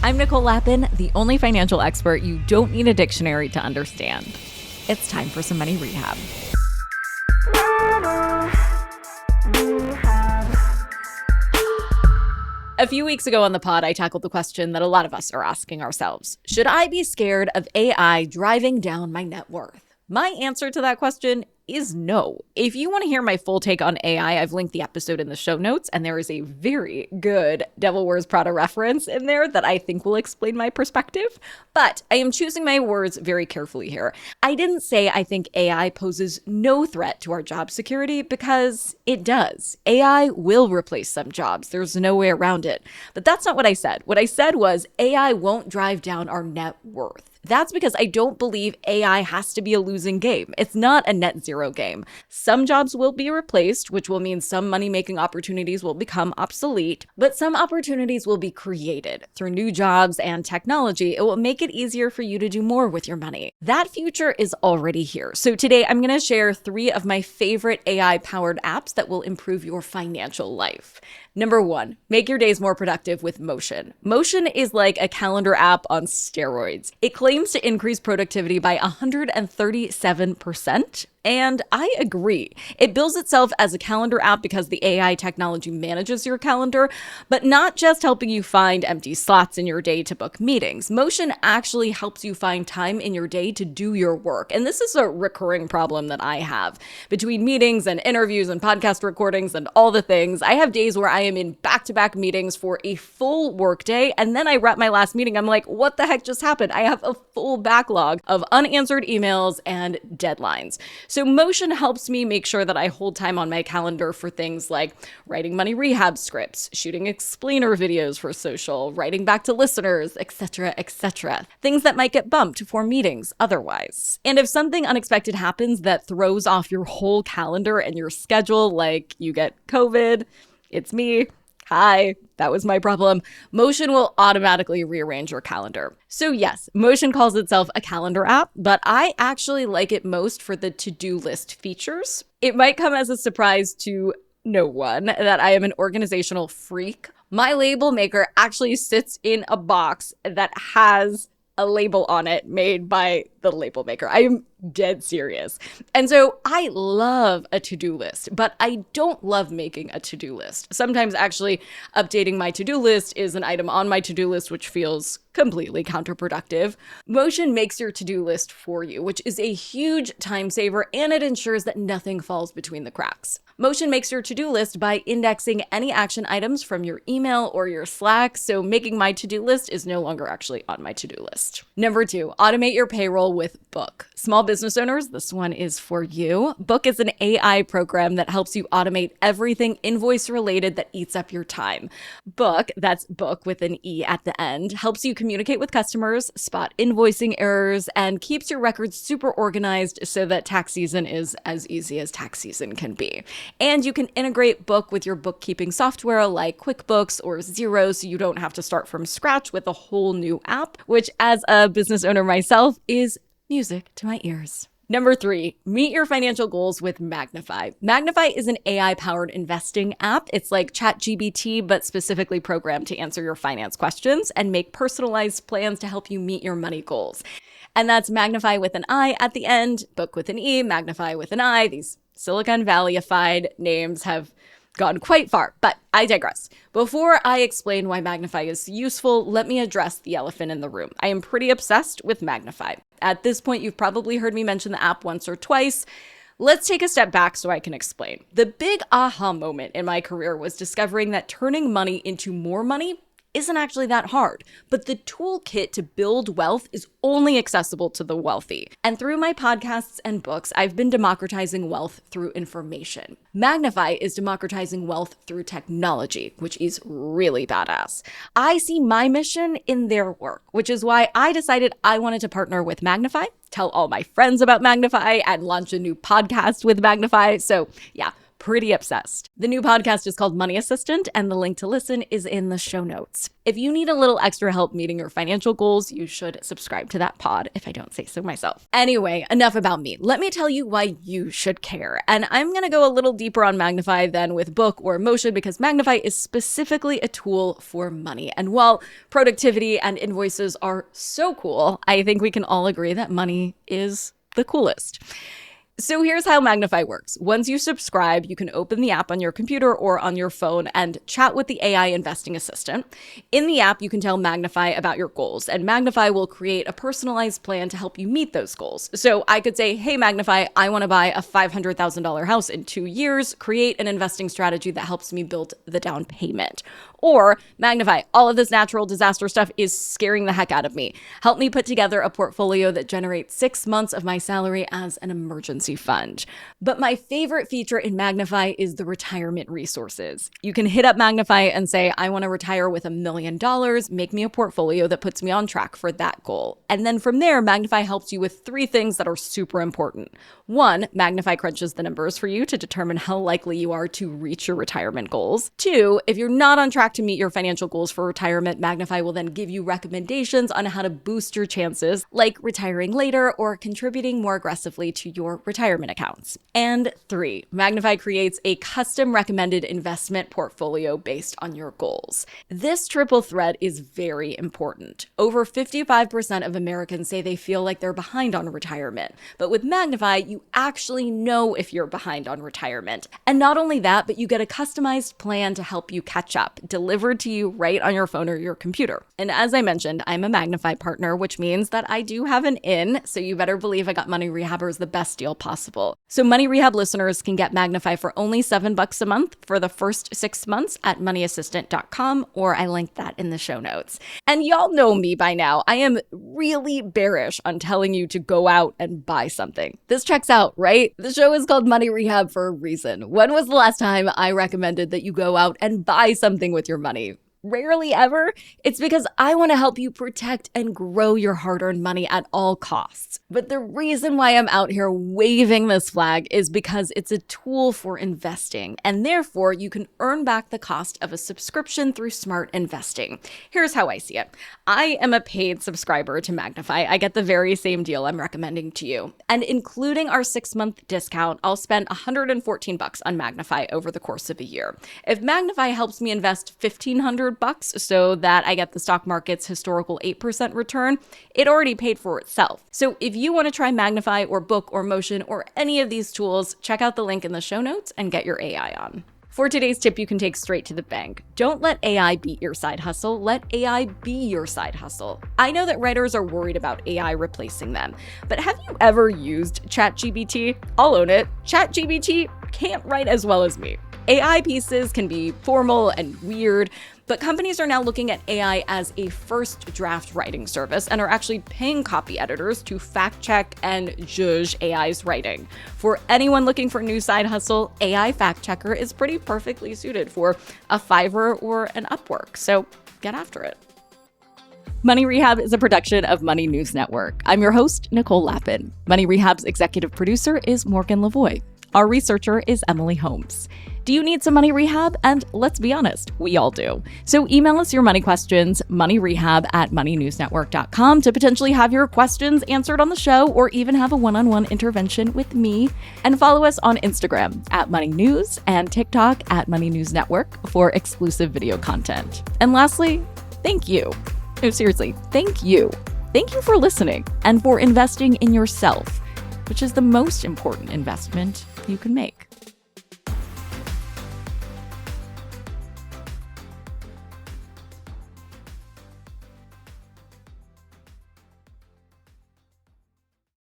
I'm Nicole Lappin, the only financial expert you don't need a dictionary to understand. It's time for some money rehab. A few weeks ago on the pod, I tackled the question that a lot of us are asking ourselves. Should I be scared of AI driving down my net worth? My answer to that question is no. If you want to hear my full take on AI, I've linked the episode in the show notes, and there is a very good Devil Wears Prada reference in there that I think will explain my perspective. But I am choosing my words very carefully here. I didn't say I think AI poses no threat to our job security, because it does. AI will replace some jobs. There's no way around it. But that's not what I said. What I said was AI won't drive down our net worth. That's because I don't believe AI has to be a losing game. It's not a net zero game. Some jobs will be replaced, which will mean some money-making opportunities will become obsolete, but some opportunities will be created. Through new jobs and technology, it will make it easier for you to do more with your money. That future is already here. So today I'm going to share 3 of my favorite AI-powered apps that will improve your financial life. Number 1, make your days more productive with Motion. Motion is like a calendar app on steroids. It claims to increase productivity by 137%. And I agree. It bills itself as a calendar app because the AI technology manages your calendar, but not just helping you find empty slots in your day to book meetings. Motion actually helps you find time in your day to do your work. And this is a recurring problem that I have. Between meetings and interviews and podcast recordings and all the things, I have days where I am in back-to-back meetings for a full workday, and then I wrap my last meeting. I'm like, what the heck just happened? I have a full backlog of unanswered emails and deadlines. So Motion helps me make sure that I hold time on my calendar for things like writing money rehab scripts, shooting explainer videos for social, writing back to listeners, etc., etc. Things that might get bumped for meetings otherwise. And if something unexpected happens that throws off your whole calendar and your schedule, like you get COVID, it's me. Hi, that was my problem. Motion will automatically rearrange your calendar. So yes, Motion calls itself a calendar app, but I actually like it most for the to-do list features. It might come as a surprise to no one that I am an organizational freak. My label maker actually sits in a box that has a label on it made by the label maker. I am dead serious. And so I love a to-do list, but I don't love making a to-do list. Sometimes actually updating my to-do list is an item on my to-do list, which feels completely counterproductive. Motion makes your to-do list for you, which is a huge time saver, and it ensures that nothing falls between the cracks. Motion makes your to-do list by indexing any action items from your email or your Slack, so making my to-do list is no longer actually on my to-do list. Number 2, automate your payroll with Book. Small business owners, this one is for you. Book is an AI program that helps you automate everything invoice related that eats up your time. Book, that's book with an E at the end, helps you communicate with customers, spot invoicing errors, and keeps your records super organized so that tax season is as easy as tax season can be. And you can integrate Book with your bookkeeping software like QuickBooks or Xero, so you don't have to start from scratch with a whole new app, which as a business owner myself is music to my ears. Number 3, meet your financial goals with Magnify. Magnify is an AI-powered investing app. It's like ChatGPT, but specifically programmed to answer your finance questions and make personalized plans to help you meet your money goals. And that's Magnify with an I at the end, Book with an E, Magnify with an I. These Silicon Valley-ified names have gone quite far, but I digress. Before I explain why Magnify is useful, let me address the elephant in the room. I am pretty obsessed with Magnify. At this point, you've probably heard me mention the app once or twice. Let's take a step back so I can explain. The big aha moment in my career was discovering that turning money into more money isn't actually that hard, but the toolkit to build wealth is only accessible to the wealthy. And through my podcasts and books, I've been democratizing wealth through information. Magnify is democratizing wealth through technology, which is really badass. I see my mission in their work, which is why I decided I wanted to partner with Magnify, tell all my friends about Magnify, and launch a new podcast with Magnify. So yeah, pretty obsessed. The new podcast is called Money Assistant, and the link to listen is in the show notes. If you need a little extra help meeting your financial goals, you should subscribe to that pod, if I don't say so myself. Anyway, enough about me. Let me tell you why you should care. And I'm going to go a little deeper on Magnify than with Book or Motion, because Magnify is specifically a tool for money. And while productivity and invoices are so cool, I think we can all agree that money is the coolest. So here's how Magnify works. Once you subscribe, you can open the app on your computer or on your phone and chat with the AI investing assistant. In the app, you can tell Magnify about your goals, and Magnify will create a personalized plan to help you meet those goals. So I could say, hey, Magnify, I want to buy a $500,000 house in 2 years. Create an investing strategy that helps me build the down payment. Or, Magnify, all of this natural disaster stuff is scaring the heck out of me. Help me put together a portfolio that generates 6 months of my salary as an emergency fund. But my favorite feature in Magnify is the retirement resources. You can hit up Magnify and say, I want to retire with $1 million, make me a portfolio that puts me on track for that goal. And then from there, Magnify helps you with 3 things that are super important. 1, Magnify crunches the numbers for you to determine how likely you are to reach your retirement goals. 2, if you're not on track to meet your financial goals for retirement, Magnify will then give you recommendations on how to boost your chances, like retiring later or contributing more aggressively to your retirement accounts. And 3, Magnify creates a custom recommended investment portfolio based on your goals. This triple threat is very important. Over 55% of Americans say they feel like they're behind on retirement. But with Magnify, you actually know if you're behind on retirement. And not only that, but you get a customized plan to help you catch up, delivered to you right on your phone or your computer. And as I mentioned, I'm a Magnify partner, which means that I do have an in, so you better believe I got Money Rehabbers the best deal possible. So Money Rehab listeners can get Magnify for only $7 a month for the first 6 months at moneyassistant.com, or I linked that in the show notes. And y'all know me by now. I am really bearish on telling you to go out and buy something. This checks out, right? The show is called Money Rehab for a reason. When was the last time I recommended that you go out and buy something with your money? Rarely ever. It's because I want to help you protect and grow your hard-earned money at all costs. But the reason why I'm out here waving this flag is because it's a tool for investing, and therefore you can earn back the cost of a subscription through smart investing. Here's how I see it. I am a paid subscriber to Magnify. I get the very same deal I'm recommending to you. And including our 6-month discount, I'll spend $114 on Magnify over the course of a year. If Magnify helps me invest $1,500 so that I get the stock market's historical 8% return, it already paid for itself. So if you want to try Magnify or Book or Motion or any of these tools, check out the link in the show notes and get your AI on. For today's tip you can take straight to the bank. Don't let AI beat your side hustle. Let AI be your side hustle. I know that writers are worried about AI replacing them, but have you ever used ChatGPT? I'll own it. ChatGPT can't write as well as me. AI pieces can be formal and weird, but companies are now looking at AI as a first draft writing service and are actually paying copy editors to fact check and judge AI's writing. For anyone looking for a new side hustle, AI Fact Checker is pretty perfectly suited for a Fiverr or an Upwork, so get after it. Money Rehab is a production of Money News Network. I'm your host, Nicole Lappin. Money Rehab's executive producer is Morgan Lavoie. Our researcher is Emily Holmes. Do you need some money rehab? And let's be honest, we all do. So email us your money questions, moneyrehab@moneynewsnetwork.com, to potentially have your questions answered on the show or even have a one-on-one intervention with me. And follow us on Instagram @moneynews and TikTok @moneynewsnetwork for exclusive video content. And lastly, thank you. No, seriously, thank you. Thank you for listening and for investing in yourself, which is the most important investment you can make.